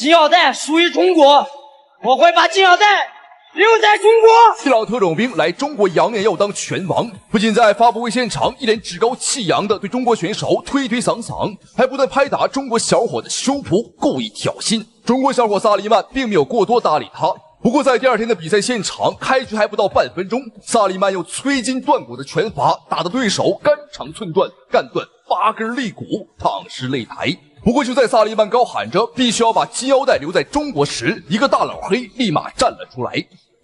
金腰带属于中国，我会把金腰带留在中国。伊朗特种兵来中国扬言要当拳王，不仅在发布会现场一脸趾高气扬的对中国选手推推搡搡，还不断拍打中国小伙的胸脯，故意挑衅。中国小伙萨利曼并没有过多搭理他。不过在第二天的比赛现场，开局还不到半分钟，萨利曼用摧筋断骨的拳法打得对手肝肠寸断，干断8根肋骨，躺尸擂台。不过就在萨利曼高喊着必须要把金腰带留在中国时，一个大老黑立马站了出来。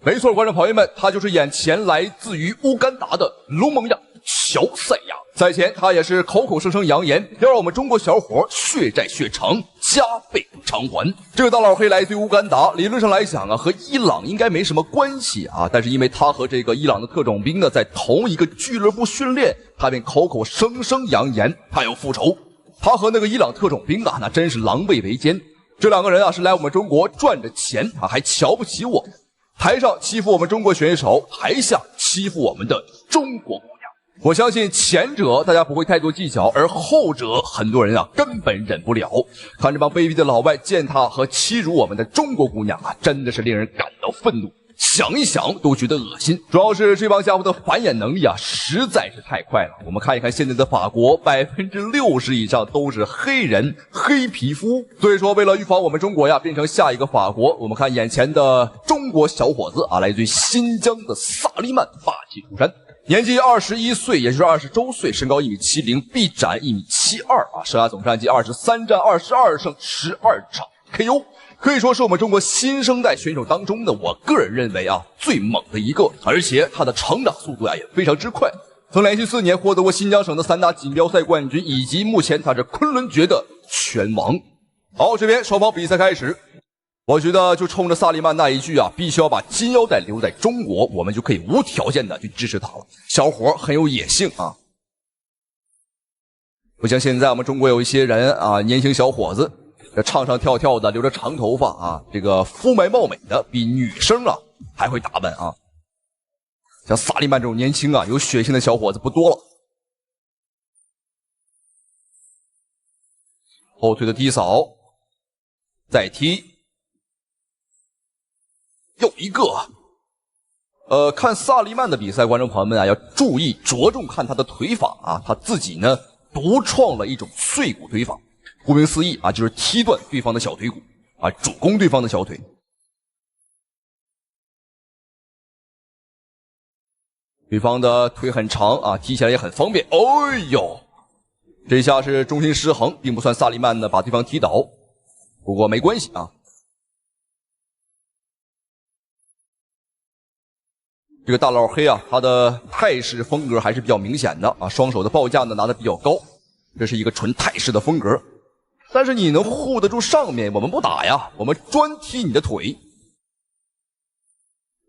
没错，观众朋友们，他就是眼前来自于乌干达的卢蒙亚乔赛亚。赛前他也是口口声声扬言要让我们中国小伙血债血偿，加倍偿还。这个大老黑来自于乌干达，理论上来讲啊，和伊朗应该没什么关系啊，但是因为他和这个伊朗的特种兵呢在同一个俱乐部训练，他便口口声声扬言他要复仇。他和那个伊朗特种兵啊，那真是狼狈为奸。这两个人啊是来我们中国赚着钱啊，还瞧不起我们。台上欺负我们中国选手，台下欺负我们的中国姑娘。我相信前者大家不会太多计较，而后者很多人啊根本忍不了。看这帮卑鄙的老外践踏和欺辱我们的中国姑娘啊，真的是令人感到愤怒。想一想都觉得恶心，主要是这帮家伙的繁衍能力啊实在是太快了。我们看一看现在的法国，60%以上都是黑人、黑皮肤。所以说，为了预防我们中国呀变成下一个法国，我们看眼前的中国小伙子啊，来自于新疆的萨利曼，霸气出山，年纪21岁，也就是20周岁，身高1.70米，臂展1.72米啊，生涯总战绩23战22胜12场 KO。可以说是我们中国新生代选手当中的，我个人认为啊最猛的一个，而且他的成长速度呀也非常之快，曾连续4年获得过新疆省的3大锦标赛冠军，以及目前他是昆仑决的拳王。好，这边双方比赛开始，我觉得就冲着萨利曼那一句啊，必须要把金腰带留在中国，我们就可以无条件的去支持他了。小伙很有野性啊，不像现在我们中国有一些人啊，年轻小伙子。这唱唱跳跳的，留着长头发啊，这个肤白貌美的，比女生啊还会打扮啊。像萨利曼这种年轻啊有血性的小伙子不多了。后腿的低扫，再踢，又一个。看萨利曼的比赛，观众朋友们啊要注意着重看他的腿法啊，他自己呢独创了一种碎骨腿法。顾名思义啊，就是踢断对方的小腿骨啊，主攻对方的小腿。对方的腿很长啊，踢起来也很方便。哎呦，这下是重心失衡，并不算萨利曼呢把对方踢倒，不过没关系啊。这个大老黑啊，他的泰式风格还是比较明显的啊，双手的报价呢拿得比较高，这是一个纯泰式的风格。但是你能护得住上面，我们不打呀，我们专踢你的腿。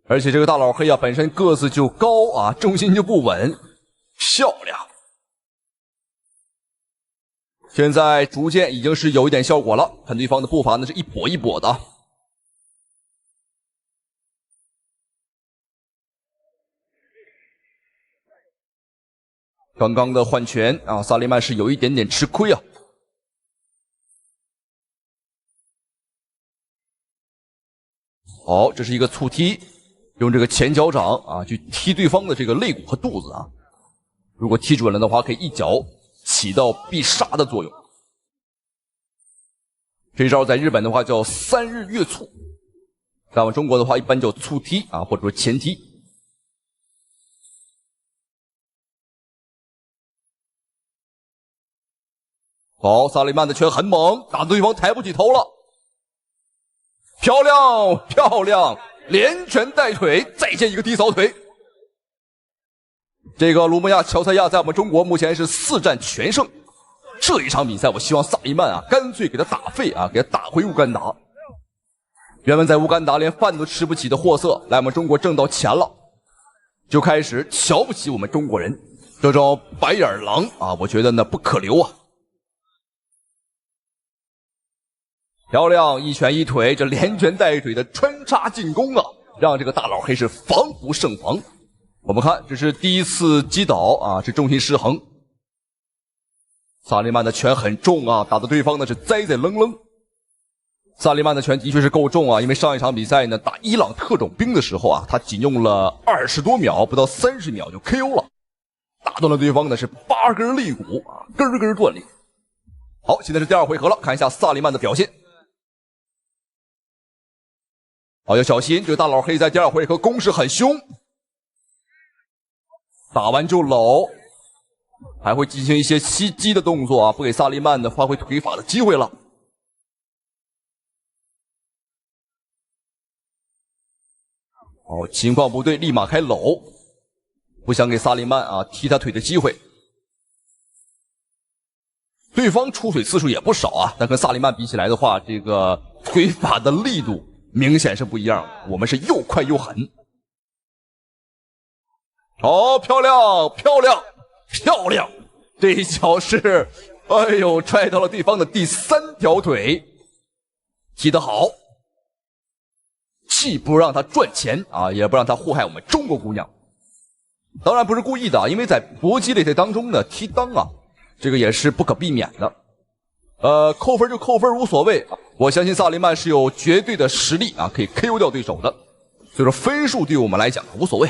而且这个大老黑啊，本身个子就高啊，重心就不稳，漂亮。现在逐渐已经是有一点效果了，看对方的步伐呢是一跛一跛的。刚刚的换拳啊，萨利曼是有一点点吃亏啊。好，这是一个促踢，用这个前脚掌啊去踢对方的这个肋骨和肚子啊。如果踢准了的话，可以一脚起到必杀的作用。这招在日本的话叫3日月促，在我们中国的话一般叫促踢啊，或者说前踢。好，萨利曼的拳很猛，打得对方抬不起头了。漂亮，漂亮，连拳带腿，再见一个低扫腿。这个卢蒙亚乔赛亚在我们中国目前是4战全胜。这一场比赛，我希望萨利曼啊，干脆给他打废啊，给他打回乌干达。原本在乌干达连饭都吃不起的货色，来我们中国挣到钱了，就开始瞧不起我们中国人。这种白眼狼啊，我觉得呢不可留啊。漂亮，一拳一腿，这连拳带腿的穿插进攻啊，让这个大老黑是防不胜防。我们看，这是第一次击倒啊，是重心失衡。萨利曼的拳很重啊，打的对方呢是栽栽愣愣。萨利曼的拳的确是够重啊，因为上一场比赛呢打伊朗特种兵的时候啊，他仅用了20多秒，不到30秒就 KO 了，打断了对方呢是8根肋骨啊，根根断裂。好，现在是第2回合了，看一下萨利曼的表现。好，要小心，这个大老黑在第2回合攻势很凶，打完就搂，还会进行一些袭击的动作啊，不给萨利曼呢发挥腿法的机会了。哦，情况不对，立马开搂，不想给萨利曼啊踢他腿的机会。对方出腿次数也不少啊，但跟萨利曼比起来的话，这个腿法的力度明显是不一样。我们是又快又狠。哦，漂亮，漂亮，漂亮！这一脚是，哎呦，踹到了对方的第3条腿，踢得好。既不让他赚钱啊，也不让他祸害我们中国姑娘。当然不是故意的啊，因为在搏击擂台当中呢，踢裆啊，这个也是不可避免的。扣分就扣分无所谓，我相信萨利曼是有绝对的实力啊，可以 KO 掉对手的。所以说分数对我们来讲无所谓。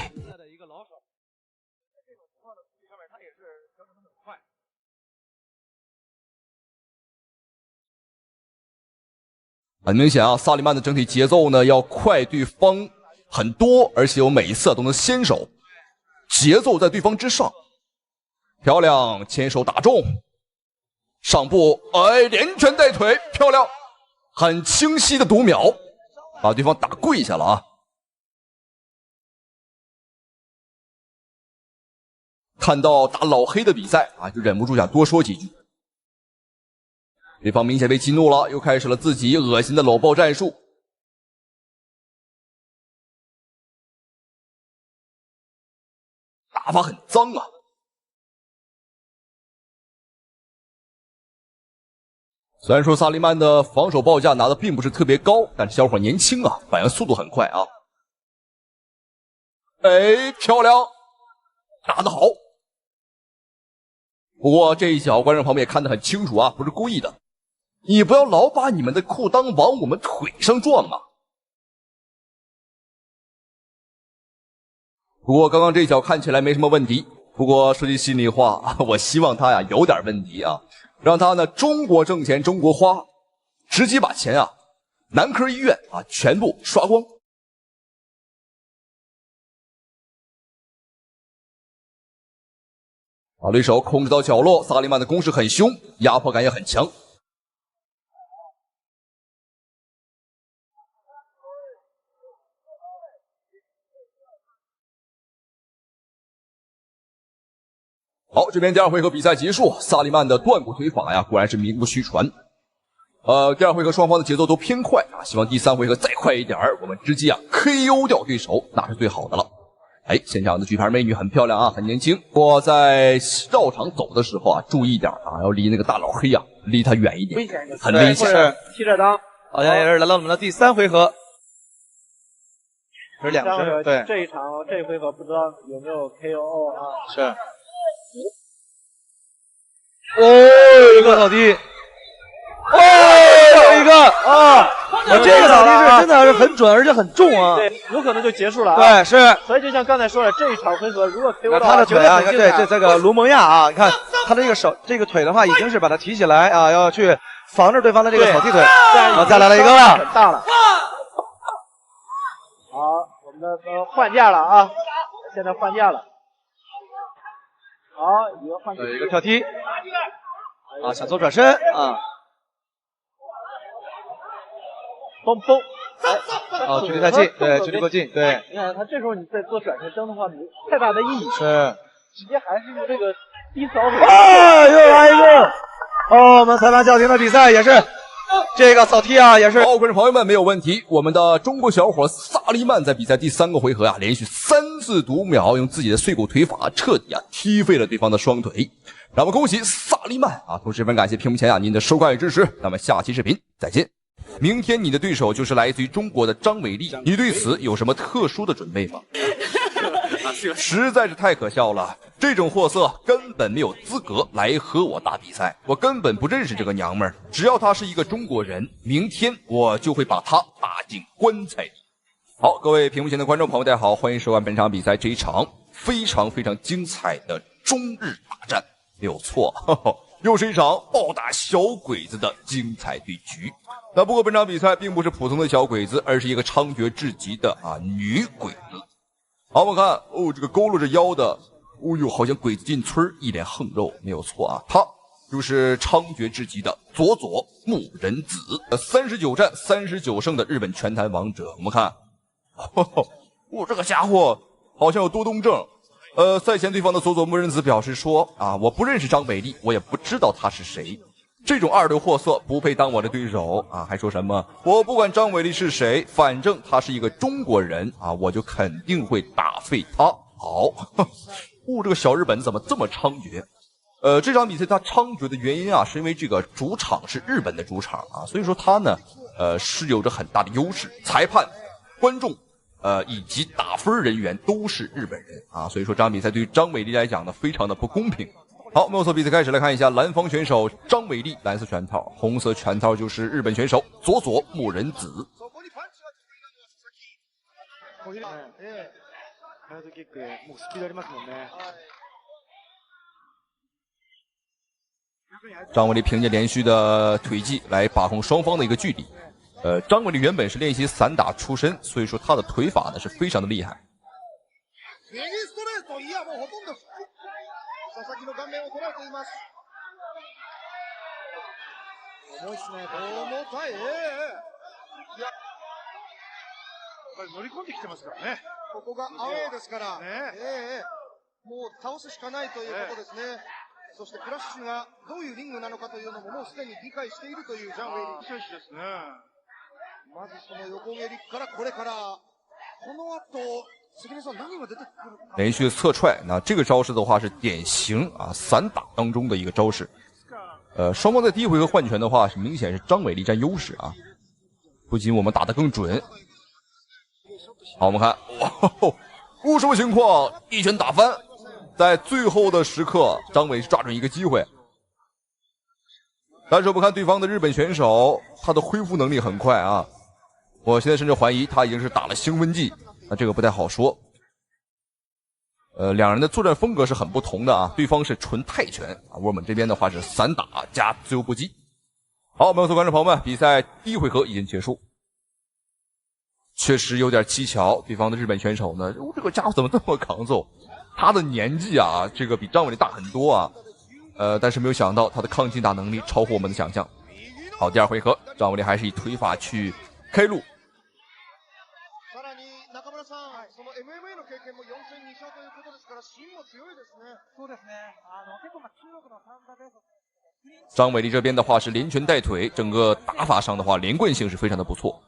很明显啊，萨利曼的整体节奏呢要快对方很多，而且我每一次都能先手，节奏在对方之上。漂亮，前手打中，上步，哎，连拳带腿，漂亮，很清晰的读秒，把对方打跪下了啊。看到打老黑的比赛啊，就忍不住想多说几句。对方明显被激怒了，又开始了自己恶心的搂抱战术。打法很脏啊！虽然说萨利曼的防守报价拿的并不是特别高，但是小伙年轻啊，反应速度很快啊。哎，漂亮，打得好。不过这一脚观众朋友们也看得很清楚啊，不是故意的。你不要老把你们的裤裆往我们腿上撞啊！不过刚刚这一脚看起来没什么问题，不过说句心里话，我希望他呀有点问题啊，让他呢中国挣钱中国花，直接把钱啊男科医院啊全部刷光。啊，对手控制到角落，萨利曼的攻势很凶，压迫感也很强。好，这边第2回合比赛结束，萨利曼的断骨腿法呀，果然是名不虚传。第2回合双方的节奏都偏快啊，希望第3回合再快一点，我们直接啊 KO 掉对手，那是最好的了。哎，现场的举牌美女很漂亮啊，很年轻。不过在绕场走的时候啊，注意点啊，要离那个大老黑啊，离他远一点，很危险。踢着裆，好像也是来到我们的第3回合，是2支。对，这一回合不知道有没有 KO 啊？是。哦，一个扫地。哦，有一个啊！这个扫地是真的是很准，而且很重啊。对，有可能就结束了啊。对，是。所以就像刚才说的，这一场回合如果 KO 到他的腿啊，你看这个卢蒙亚啊，你看他的这个手这个腿的话，已经是把它提起来啊，要去防着对方的这个扫地腿。啊，再来了一个了，很大了。好，我们的换架了啊，现在换架了。好，一个换架。有一个跳踢。啊，想做转身啊。嘣嘣！哦，距离太近，对，距离过近，对。你看他这时候你再做转身蹬的话，没太大的意义。是。直接还是用这个低扫腿。啊，又来一个！哦，我们裁判叫停的比赛也是这个扫踢啊，也是。好，观众朋友们没有问题。我们的中国小伙萨利曼在比赛第3个回合啊，连续3次读秒，用自己的碎骨腿法彻底啊踢废了对方的双腿。让我们恭喜萨利曼啊！同时十分感谢屏幕前啊您的收看与支持。那么下期视频再见。明天你的对手就是来自于中国的张伟丽，你对此有什么特殊的准备吗？实在是太可笑了。这种货色根本没有资格来和我打比赛，我根本不认识这个娘们儿。只要她是一个中国人，明天我就会把她打进棺材里。好，各位屏幕前的观众朋友，大家好，欢迎收看本场比赛，这一场非常精彩的中日大战，没有错，又是一场暴打小鬼子的精彩对局。那不过本场比赛并不是普通的小鬼子，而是一个猖獗至极的女鬼子。好，我们看这个佝偻着腰的，好像鬼子进村一脸横肉，没有错啊，他就是猖獗至极的佐佐木人子，39战39胜的日本拳坛王者。我们看，这个家伙好像有多动症。赛前对方的佐佐木人子表示说我不认识张美丽，我也不知道他是谁。这种二流货色不配当我的对手还说什么我不管张伟丽是谁，反正他是一个中国人我就肯定会打废他。好，这个小日本怎么这么猖獗？这场比赛他猖獗的原因是因为这个主场是日本的主场所以说他呢是有着很大的优势，裁判、观众以及打分人员都是日本人所以说这场比赛对于张美丽来讲呢非常的不公平。好，没有错，比赛开始，来看一下蓝方选手张美丽，蓝色拳套，红色拳套就是日本选手佐佐木人子。张伟丽凭借连续的腿技来把控双方的一个距离。张伟丽原本是练习散打出身，所以说他的腿法呢是非常的厉害。佐々木の顔面を捉えています。重いですね。重たい。いや、乗り込んできてますからね。ここがアウェーですから、もう倒すしかないということですね。そしてクラッシュがどういうリングなのかというのももうすでに理解しているというジャン・ウェイリー選手ですね。まずその横蹴りからこれからこの後。连续侧踹，那这个招式的话是典型散打当中的一个招式。双方在第一回合换拳的话，是明显是张伟丽占优势不仅我们打得更准。好，我们看，什么情况？一拳打翻，在最后的时刻，张伟抓准一个机会。但是我们看对方的日本选手，他的恢复能力很快我现在甚至怀疑他已经是打了兴奋剂。那这个不太好说。两人的作战风格是很不同的对方是纯泰拳我们这边的话是散打加自由搏击。好，没有错，观众朋友们，比赛第一回合已经结束。确实有点蹊跷，对方的日本选手呢，这个家伙怎么这么抗揍？他的年纪这个比张伟丽大很多但是没有想到他的抗击打能力超乎我们的想象。好，第二回合，张伟丽还是以腿法去开路。その MMA の経験も4戦2勝ということですから芯も強いですね。そうですね。結構中国のサンダーベース。张伟丽这边的话是连拳带腿，整个打法上的话连贯性是非常的不错。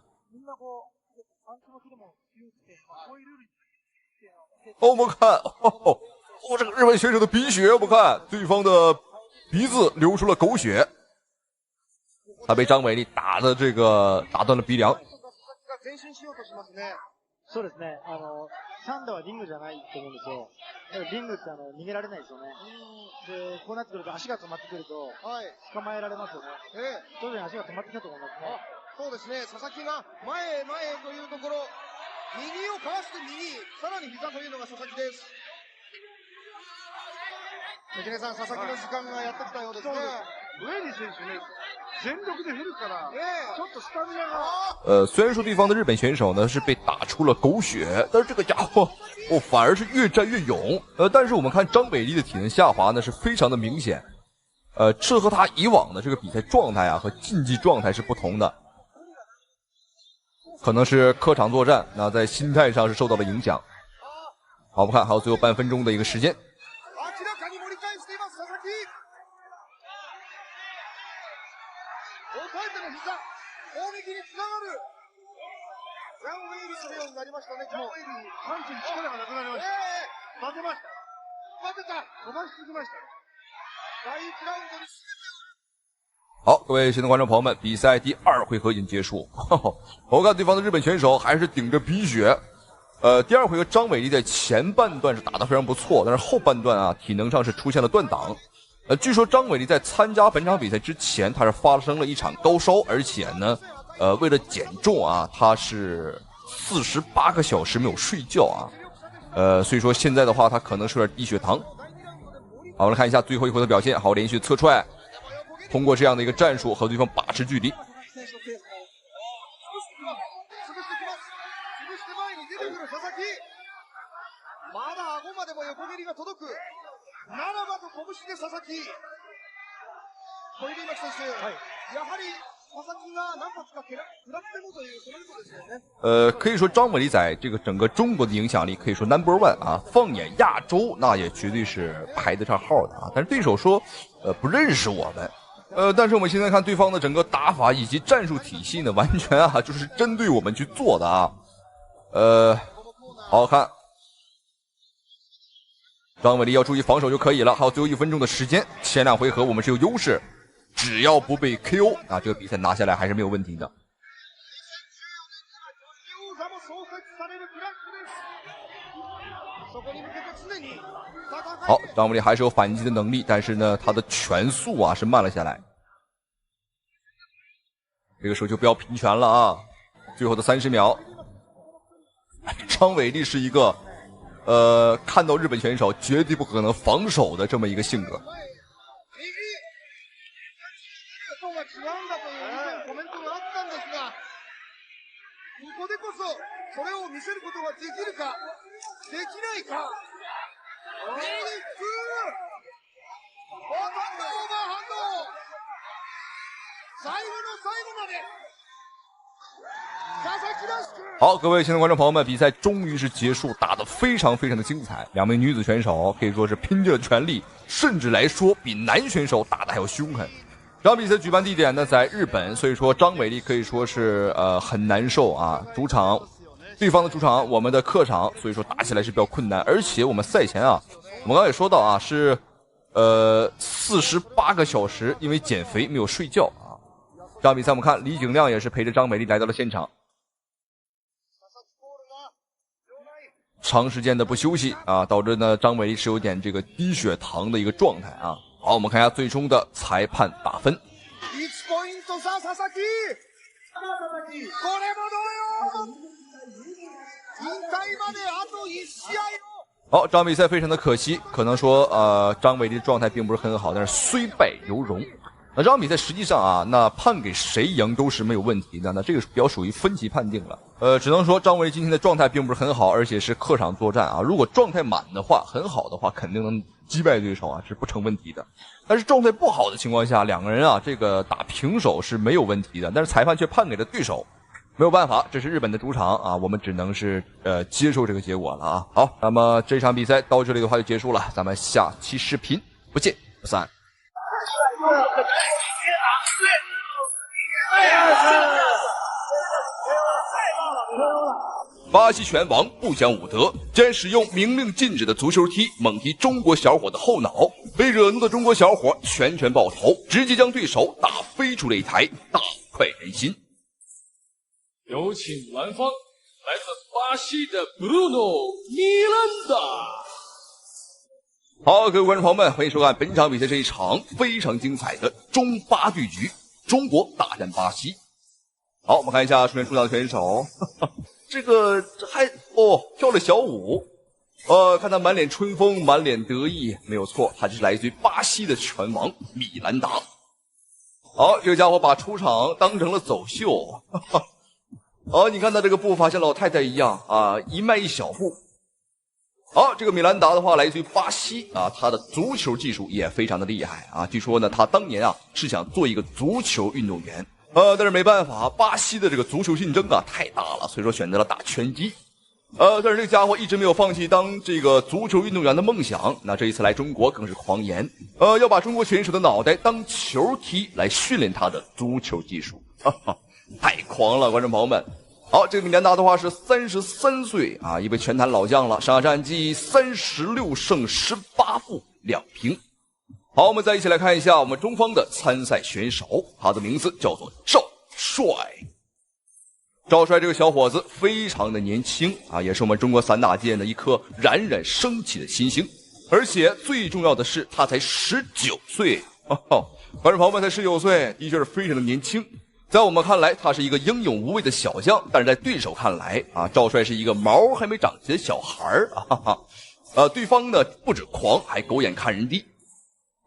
我们看，这个日本选手的鼻血，我们看对方的鼻子流出了狗血，他被张伟丽打断了鼻梁。そうですね。サンダはリングじゃないと思うんですよ。リングって逃げられないですよね。で、こうなってくると足が止まってくると、捕まえられますよね。徐々に足が止まってきたと思いますね。そうですね。佐々木が前へというところ、右をかわして右、さらに膝というのが佐々木です。関根さん、佐々木の時間がやってきたようですね。ウェイリー選手ね。全力で振るから、ちょっとスタミナが。虽然说对方的日本选手呢是被打出了狗血，但是这个家伙反而是越战越勇。但是我们看张美丽的体能下滑呢是非常的明显。这和他以往的这个比赛状态和竞技状态是不同的。可能是客场作战，那在心态上是受到了影响。好，我们看还有最后半分钟的一个时间。好，各位新的观众朋友们，比赛第二回合已经结束。我看对方的日本选手还是顶着鼻血，第二回合张伟丽在前半段是打得非常不错，但是后半段啊体能上是出现了断档。据说张伟丽在参加本场比赛之前，他是发生了一场高烧，而且呢，为了减重啊，他是48个小时没有睡觉啊。所以说现在的话，他可能是有点低血糖。好，我们来看一下最后一回的表现。好，连续侧踹，通过这样的一个战术和对方把持距离。可以说张伟丽在这个整个中国的影响力可以说 No.1 啊，放眼亚洲那也绝对是排得上号的啊。但是对手说不认识我们，但是我们现在看对方的整个打法以及战术体系呢，完全啊就是针对我们去做的啊。好看，张伟丽要注意防守就可以了。还有最后1分钟的时间，前2回合我们是有优势，只要不被 KO 啊，这个比赛拿下来还是没有问题的。好，张伟丽还是有反击的能力，但是呢，他的拳速啊是慢了下来。这个时候就不要拼拳了啊！最后的30秒，张伟丽是一个看到日本选手绝对不可能防守的这么一个性格。好，各位亲爱的观众朋友们，比赛终于是结束，打得非常非常的精彩。2名女子选手可以说是拼尽了全力，甚至来说比男选手打得还要凶狠。这场比赛举办地点呢在日本，所以说张伟丽可以说是很难受啊。主场，对方的主场，我们的客场，所以说打起来是比较困难。而且我们赛前啊，我们刚才也说到啊，是48个小时因为减肥没有睡觉啊。这场比赛我们看李景亮也是陪着张伟丽来到了现场。长时间的不休息啊，导致呢张伟丽是有点这个低血糖的一个状态啊。好，我们看一下最终的裁判打分。好，这场比赛非常的可惜，可能说张伟丽的状态并不是很好，但是虽败犹荣。那这场比赛实际上啊，那判给谁赢都是没有问题的，那这个比较属于分级判定了。只能说张伟丽今天的状态并不是很好，而且是客场作战啊。如果状态满的话，很好的话，肯定能击败对手啊，是不成问题的。但是状态不好的情况下，两个人啊，这个打平手是没有问题的，但是裁判却判给了对手。没有办法，这是日本的主场啊，我们只能是接受这个结果了啊。好，那么这场比赛到这里的话就结束了，咱们下期视频不见不散。巴西拳王不讲武德，竟然使用明令禁止的足球踢猛踢中国小伙的后脑，被惹怒的中国小伙拳拳爆头，直接将对手打飞出擂台，大快人心。有请蓝方，来自巴西的 Bruno Miranda。好，各位观众朋友们，欢迎收看本场比赛这一场非常精彩的中巴对局，中国大战巴西。好，我们看一下顺便出场的选手，这还跳了小舞，看他满脸春风，满脸得意，没有错，他就是来自于巴西的拳王米兰达。好，这个家伙把出场当成了走秀，你看他这个步伐像老太太一样啊，一迈一小步。好，这个米兰达的话来自于巴西啊，他的足球技术也非常的厉害啊。据说呢，他当年啊是想做一个足球运动员，但是没办法，巴西的这个足球竞争啊太大了，所以说选择了打拳击。但是这个家伙一直没有放弃当这个足球运动员的梦想。那这一次来中国更是狂言，要把中国选手的脑袋当球踢来训练他的足球技术，太狂了，观众朋友们。好，这个米兰达的话是33岁啊，一位拳坛老将了。上场战绩36胜18负2平。好，我们再一起来看一下我们中方的参赛选手，他的名字叫做赵帅。赵帅这个小伙子非常的年轻啊，也是我们中国散打界的一颗冉冉升起的新星。而且最重要的是，他才19岁。观众朋友们，才19岁，的确是非常的年轻。在我们看来，他是一个英勇无畏的小将，但是在对手看来啊，赵帅是一个毛还没长齐的小孩儿啊。对方呢不止狂，还狗眼看人低。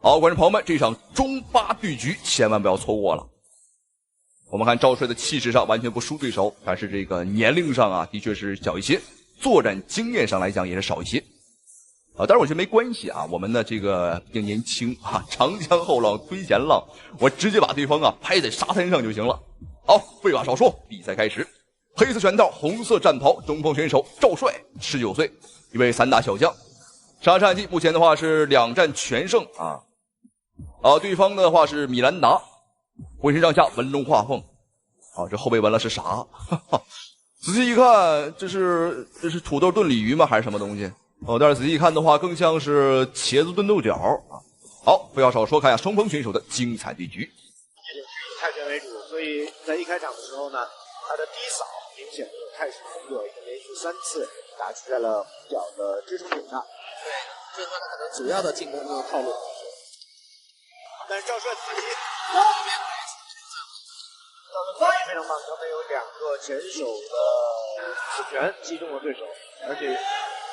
好，观众朋友们，这场中巴对局千万不要错过了。我们看赵帅的气势上完全不输对手，但是这个年龄上啊，的确是小一些，作战经验上来讲也是少一些。当然我觉得没关系啊，我们的这个毕竟年轻啊，长江后浪推前浪，我直接把对方啊拍在沙滩上就行了。好，废话少说，比赛开始。黑色拳套，红色战袍，中锋选手赵帅，19岁，一位散打小将。上战绩目前的话是2战全胜啊。对方的话是米兰达，浑身上下纹龙画凤。这后背纹了是啥？仔细一看，这是土豆炖鲤鱼吗？还是什么东西？但是仔细一看的话，更像是茄子炖豆角啊。好，不要少说，看一下双方选手的精彩对局。以泰拳为主，所以在一开场的时候呢，他的低扫明显的有态势风格，连续3次打击在了红脚的支撑点上。对，这是他的可能主要的进攻的套路。但是赵帅自己赵帅发也非常棒，刚才有2个前手的刺拳击中了对手，而且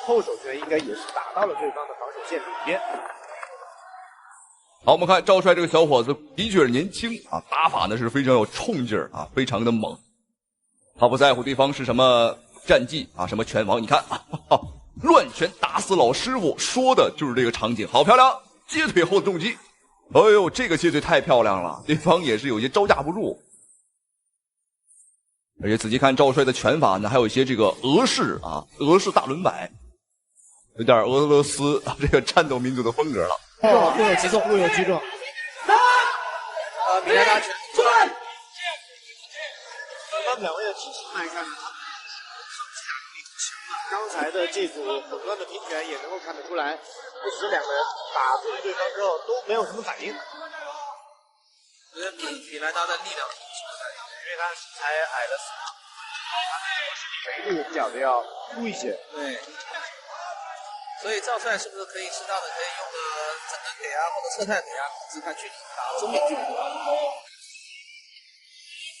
后手拳应该也是打到了对方的防守线里边。好，我们看赵帅这个小伙子的确是年轻啊，打法呢是非常有冲劲儿啊，非常的猛。他不在乎对方是什么战绩啊，什么拳王，你看乱拳打死老师傅，说的就是这个场景。好漂亮，接腿后的重击，哎呦，这个接腿太漂亮了，对方也是有些招架不住。而且仔细看赵帅的拳法呢，还有一些这个俄式大轮摆，有点俄罗斯这个战斗民族的风格了。若有击中，若有击中。米兰达拳转。从他们2位的体型来看呢，他们刚才的这组混乱的拼拳也能够看得出来，不只是2个人打中对方之后都没有什么反应。我觉得米兰达的力量因为他才矮了4码，他的身体维度比较的要粗一些。对，所以赵帅是不是可以适当的可以用个正蹬腿啊，或者侧踏腿啊，控制他距离，打中远距离？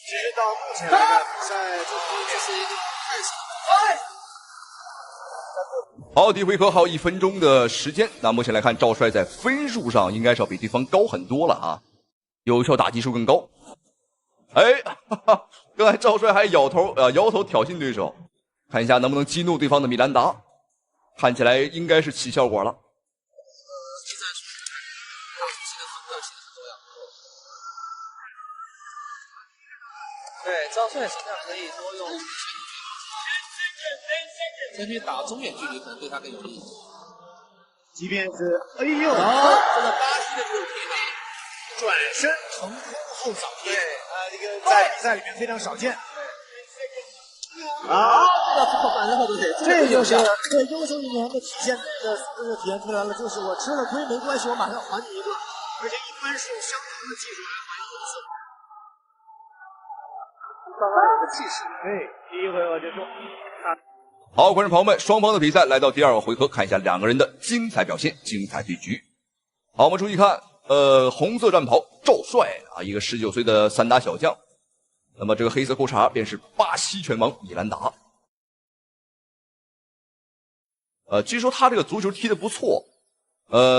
其实到目前来看，比赛这是一个态势。好，第一回合还有1分钟的时间。那目前来看，赵帅在分数上应该是要比对方高很多了啊，有效打击数更高。刚才赵帅还摇头挑衅对手，看一下能不能激怒对方的米兰达，看起来应该是起效果了。技战术打出新的风格其实很重要。对，赵帅实际上可以多用先去打中远距离，可能对他更有利。即便是这个巴西的这种踢法，转身腾空后扫踢，这个在比赛里面非常少见。这就是对优秀运动员的体现体现出来了，就是我吃了亏没关系，我马上还你一个，而且一般是用相同的技术来还一次。刚刚有个气势，第1回合结束。好，观众朋友们，双方的比赛来到第2个回合，看一下2个人的精彩表现，精彩对局。好，我们注意看，红色战袍赵帅啊，一个19岁的散打小将。那么这个黑色裤衩便是巴西拳王米兰达。据说他这个足球踢得不错。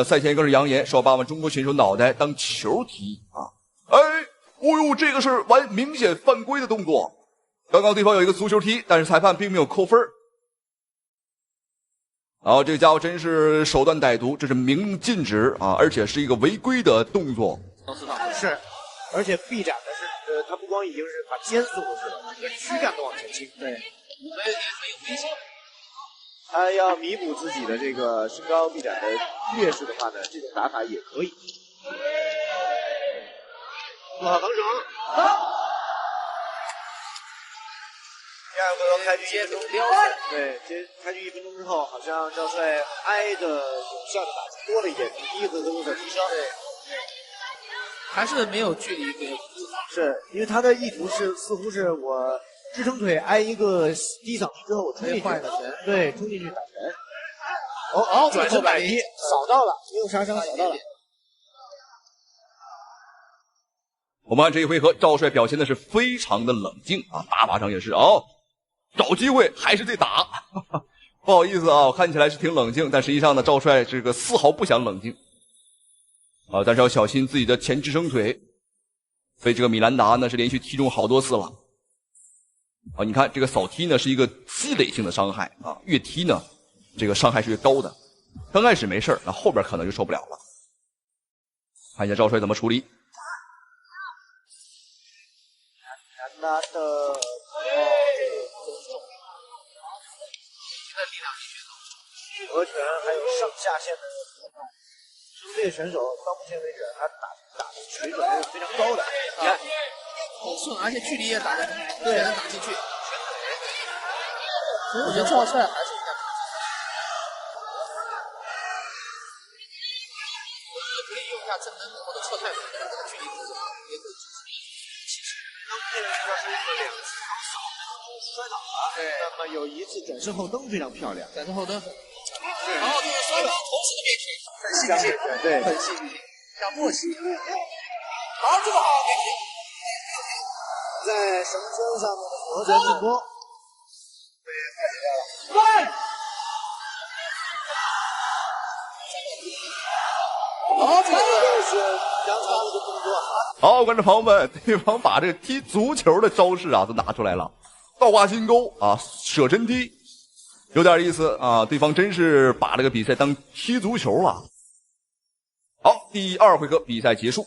赛前更是扬言说要把我们中国选手脑袋当球踢啊！这个是明显犯规的动作。刚刚对方有一个足球踢，但是裁判并没有扣分。然后这个家伙真是手段歹毒，这是明令禁止啊，而且是一个违规的动作。是，而且臂展的是，他不光已经是把肩速度是了，连躯干都往前倾。对，所以也很有危险。他要弥补自己的这个身高臂展的劣势的话呢，这种打法也可以。做好防守。第2回合开局1分钟，对，开局1分钟之后，好像赵帅挨的有效的打击多了一点，比第1回合有所提升。对，还是没有距离给。是因为他的意图是似乎是我支撑腿挨一个低扫踢之后，冲进去换个拳，对，冲进去打拳。哦，转身摆臂，扫到了，没有杀伤，扫到了。我们看这一回合，赵帅表现的是非常的冷静啊，打法上也是哦，找机会还是得打。不好意思啊，我看起来是挺冷静，但实际上呢，赵帅这个丝毫不想冷静啊，但是要小心自己的前支撑腿，被这个米兰达呢是连续踢中好多次了啊。你看这个扫踢呢是一个积累性的伤害啊，越踢呢这个伤害是越高的。刚开始没事，那后边可能就受不了了。看一下赵帅怎么处理。他的额拳还有上下线的这些选手，到目前为止他打的水准是非常高的。你看，很顺，而且距离也打得对，能打进去。所以我觉得赵帅还是应该可以用一下正蹬或者侧太腿，距离不是也可以支持。当佩雷要是2次扫摔倒了，对，那么有1次转身后蹬非常漂亮，转身后蹬，然后就是双方同时的变形，很戏剧性，对，很戏剧性，像默契。好，这么好，变形。在绳身上面的额拳直播，好，这个是相差了个动作。好，观众朋友们，对方把这个踢足球的招式啊都拿出来了，倒挂金钩啊，舍身踢，有点意思啊。对方真是把这个比赛当踢足球了。好，第2回合比赛结束。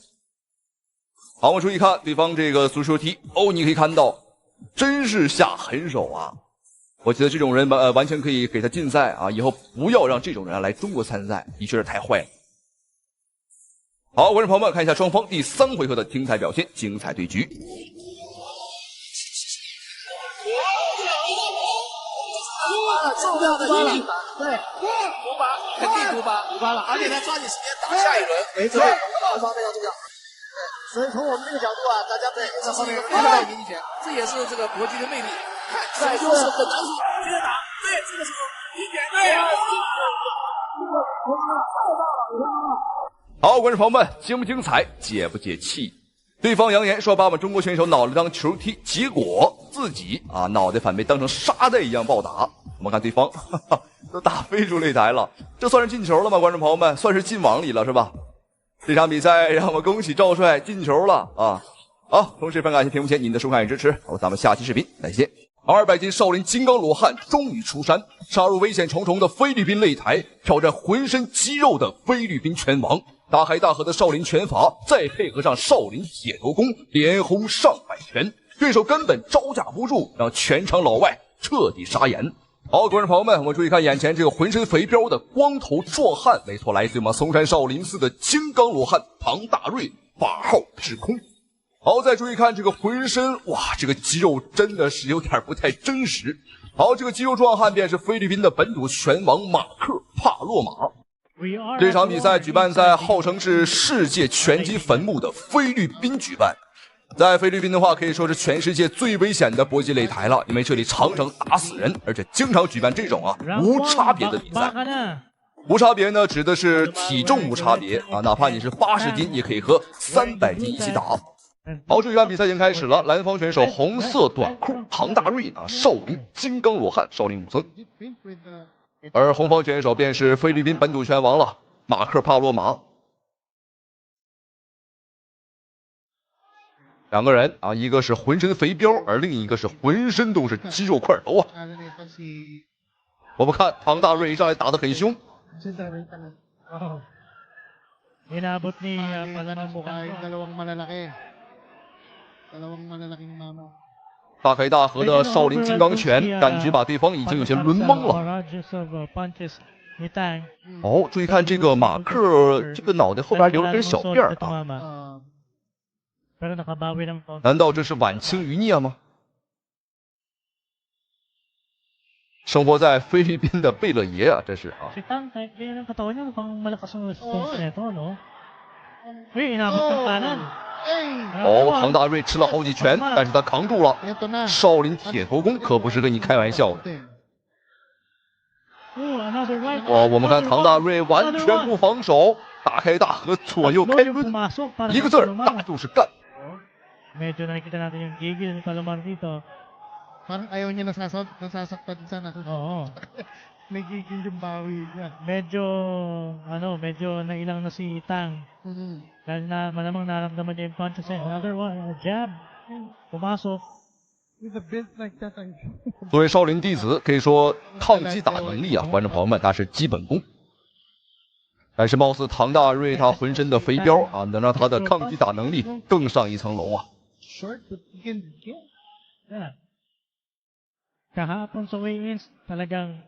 好，我们注意看对方这个足球踢哦，你可以看到，真是下狠手啊！我觉得这种人完全可以给他禁赛啊，以后不要让这种人来中国参赛，的确是太坏了。好，观众朋友们，看一下双方第3回合的精彩表现，精彩对局。重要的一局，对，独拔，肯定独拔了，而且他抓紧时间打下一轮，没错，双方非常重要。所以从我们这个角度啊，大家在这是一个非常明显，这也是这个搏击的魅力。看，赛就是很难说，接着打，对，这个时候1点，对。好，观众朋友们，精不精彩，解不解气？对方扬言说把我们中国选手脑袋当球踢，结果自己啊脑袋反被当成沙袋一样暴打。我们看对方，哈哈，都打飞出擂台了，这算是进球了吗？观众朋友们，算是进网里了是吧？这场比赛让我们恭喜赵帅进球了啊！好，同时非常感谢屏幕前您的收看与支持，好，咱们下期视频再见。200斤少林金刚罗汉终于出山，杀入危险重重的菲律宾擂台，挑战浑身肌肉的菲律宾拳王。大开大合的少林拳法，再配合上少林铁头功，连轰上百拳，对手根本招架不住，让全场老外彻底傻眼。好，观众朋友们，我们注意看眼前这个浑身肥膘的光头壮汉，没错，来自于我们嵩山少林寺的金刚罗汉唐大瑞，法号智空。好，再注意看这个浑身，哇，这个肌肉真的是有点不太真实。好，这个肌肉壮汉便是菲律宾的本土拳王马克帕洛马。这场比赛举办在号称是世界拳击坟墓的菲律宾举办。在菲律宾的话，可以说是全世界最危险的搏击擂台了，因为这里常常打死人，而且经常举办这种无差别的比赛。无差别呢，指的是体重无差别啊，哪怕你是80斤，也可以和300斤一起打。好，这一场比赛已经开始了，蓝方选手红色短裤唐大瑞啊，少林金刚罗汉，少林武僧。而红方选手便是菲律宾本土拳王了，马克帕洛马。两个人啊，一个是浑身肥膘，而另一个是浑身都是肌肉块头啊。我们看唐大瑞一上来打得很凶。大开大合的少林金刚拳，感觉把对方已经有些抡懵了。哦，注意看这个马克，这个脑袋后边留了根小辫儿啊。难道这是晚清余孽吗？生活在菲律宾的贝勒爷啊，这是啊。哦，唐大瑞吃了好几拳，但是他扛住了。少林铁头功可不是跟你开玩笑的。哇，我们看唐大瑞完全不防守，大开大合，左右开抡，一个字儿，那就是干。 Medyo nakikita natin yung gigil ni Palomar dito. Parang ayaw niya nasasaktan sana. Oo. Nagigil yung bawi niya. Medyo nailang na si Tang. Dahil na malamang naramdaman niya yung punches niya. Another one, a jab. Pumasok. With a belt like that. 作为少林弟子，可以说抗击打能力啊，观众朋友们那是基本功。但是貌似唐大瑞他浑身的肥膘啊，能让他的抗击打能力更上一层楼啊。 Short, but again, yeah. Kahapon sa weigh-ins, talagang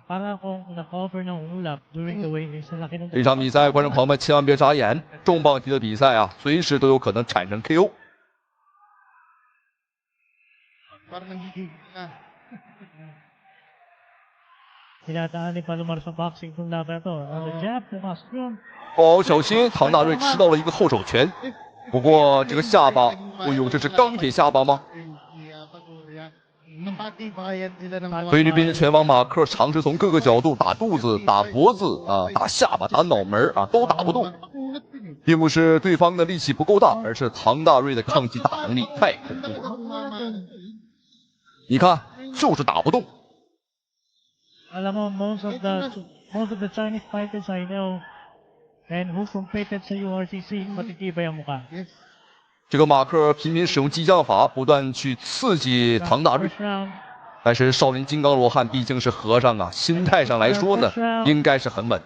para akong na-cover ng ulap during the weigh-ins. 这场比赛，观众朋友们千万别眨眼，重磅级的比赛啊，随时都有可能产生 KO。 parang nagigil na. Tinataan ni Palomar sa boxing kung laban ito. Jab, pumasok yun. 哦，小心，唐大瑞吃到了一个后手拳。 不过这个下巴，哦呦，这是钢铁下巴吗？菲律宾拳王马克尝试从各个角度打肚子、打脖子啊、打下巴、打脑门啊，都打不动，并不是对方的力气不够大，而是唐大瑞的抗击打能力太恐怖了。你看，就是打不动。 Alam mo, most of the Chinese fighters I know and who competed sa URCC, matitibay ang mukha. 这个马克频频使用激将法，不断去刺激唐大瑞。但是少林金刚罗汉毕竟是和尚啊，心态上来说呢，应该是很稳。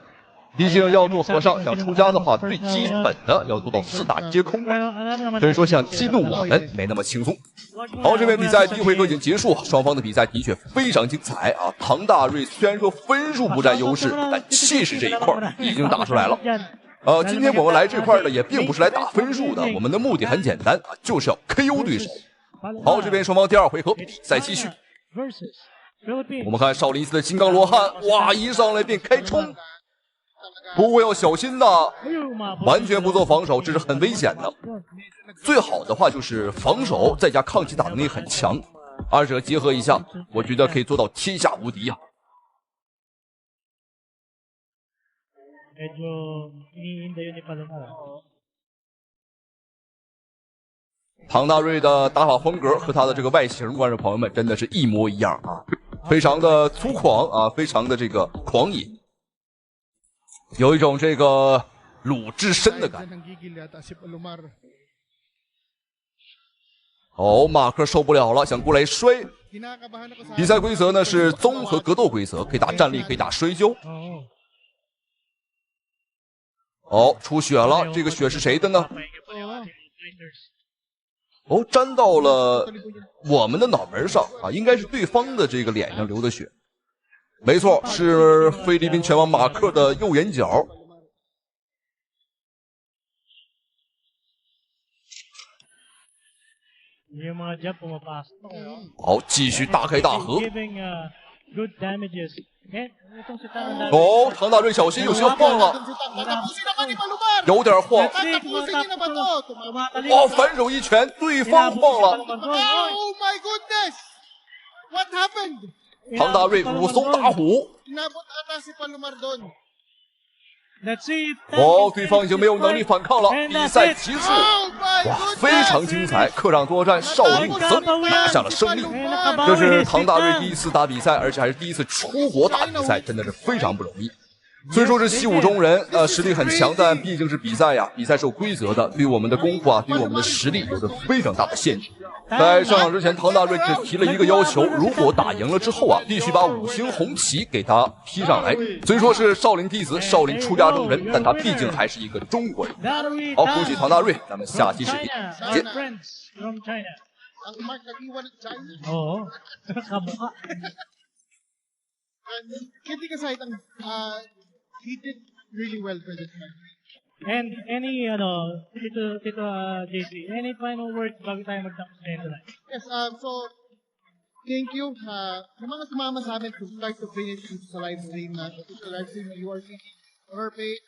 毕竟要做和尚，想出家的话，最基本的要做到四大皆空。所以说，想激怒我们没那么轻松。好，这边比赛第一回合已经结束，双方的比赛的确非常精彩啊！唐大瑞虽然说分数不占优势，但气势这一块已经打出来了。今天我们来这块呢，也并不是来打分数的，我们的目的很简单啊，就是要 KO 对手。好，这边双方第二回合比赛继续。我们看少林寺的金刚罗汉，哇，一上来便开冲。 不过要小心呐，完全不做防守，这是很危险的。最好的话就是防守再加抗击打能力很强，二者结合一下，我觉得可以做到天下无敌啊。唐大瑞的打法风格和他的这个外形，观众朋友们真的是一模一样啊，非常的粗犷啊，非常的这个狂野。 有一种这个鲁智深的感觉。哦，马克受不了了，想过来摔。比赛规则呢是综合格斗规则，可以打站立，可以打摔跤。哦，出血了，这个血是谁的呢？哦，沾到了我们的脑门上啊，应该是对方的这个脸上流的血。 没错，是菲律宾拳王马克的右眼角。好，继续大开大合。哦，唐大瑞小心，有些晃了，有点晃。哦，反手一拳，对方晃了。Oh my goodness! What happened? 唐大瑞武松打虎。哦，对方已经没有能力反抗了，比赛结束。哇，非常精彩！客场作战，少林武僧拿下了胜利。这是唐大瑞第一次打比赛，而且还是第一次出国打比赛，真的是非常不容易。虽说是习武中人，实力很强，但毕竟是比赛呀，比赛是有规则的，对我们的功夫啊，对我们的实力有着非常大的限制。在上场之前，唐大瑞只提了一个要求，如果打赢了之后啊，必须把5星红旗给他披上来。虽说是少林弟子，少林出家中人，但他毕竟还是一个中国人。好，恭喜唐大瑞，咱们下期视频见。He did really well for this match. And Tito JC, any final words bago tayo magtapos ngayon tonight? Yes, so, thank you sa mga sumama sa amin to start to finish sa live stream na, official live stream na URCC on our page.